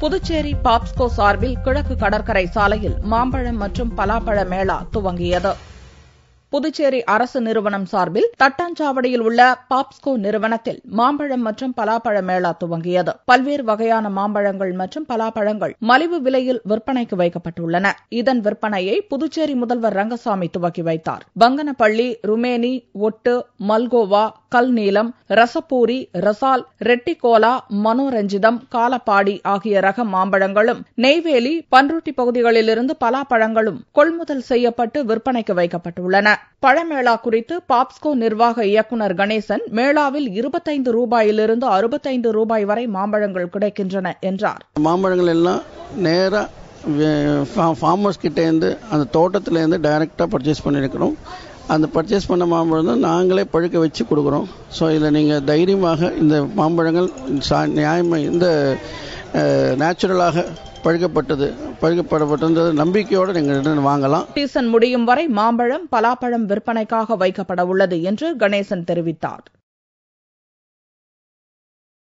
புதுச்சேரி பாப்ஸ்கோ சார்பில் கிழக்கு கடற்கரை சாலையில் மாம்பழம் மற்றும் பலாப்பழ மேளா துவங்கியது. புதுச்சேரி அரசு நிறுவனம் சார்பில் தட்டாஞ்சாவடியில் உள்ள பாப்ஸ்கோ நிறுவனத்தில் மாம்பழம் மற்றும் பலாப்பழ மேளா துவங்கியது. பல்வேறு வகையான மாம்பழங்கள் மற்றும் பலாப்பழங்கள் மலிவு விலையில் விற்பனைக்கு வைக்கப்பட்டுள்ளன. இதன் விற்பனையை புதுச்சேரி முதல்வர் ரங்கசாமி துவக்கி வைத்தார். பங்கனப்பள்ளி, ருமேனி, ஒட்டு, மல்கோவா, கல்நீலம், ரசப்பூரி, ரசால், ரெட்டிகோலா, மனோரஞ்சிதம், காலப்பாடி ஆகிய ரக மாம்பழங்களும், நெய்வேலி, பன்ருட்டி பகுதிகளிலிருந்து பலாப்பழங்களும் கொள்முதல் செய்யப்பட்டு விற்பனைக்கு வைக்கப்பட்டுள்ளன. பழமேளா குறித்து பாப்ஸ்கோ நிர்வாக இயக்குநர் கணேசன், மேளாவில் 25 ரூபாயிலிருந்து 65 ரூபாய் வரை மாம்பழங்கள் கிடைக்கின்றன என்றார். மாம்பழங்கள் எல்லாம் நேரா ஃபார்மர்ஸ் கிட்ட இருந்து அந்த தோட்டத்துல இருந்து டைரக்டா பர்ச்சேஸ் பண்ணிருக்கிறோம். அந்த பர்ச்சேஸ் பண்ண மாம்பழம் தான் நாங்களே பழுக்க வச்சு கொடுக்குறோம். ஸோ இதில் நீங்கள் தைரியமாக இந்த மாம்பழங்கள் நியாயமாக இந்த நேச்சுரலாக பழுக்கப்பட்டது நம்பிக்கையோடு நீங்கள் வாங்கலாம். சீசன் முடியும் வரை மாம்பழம், பலாப்பழம் விற்பனைக்காக வைக்கப்பட உள்ளது என்று கணேசன் தெரிவித்தார்.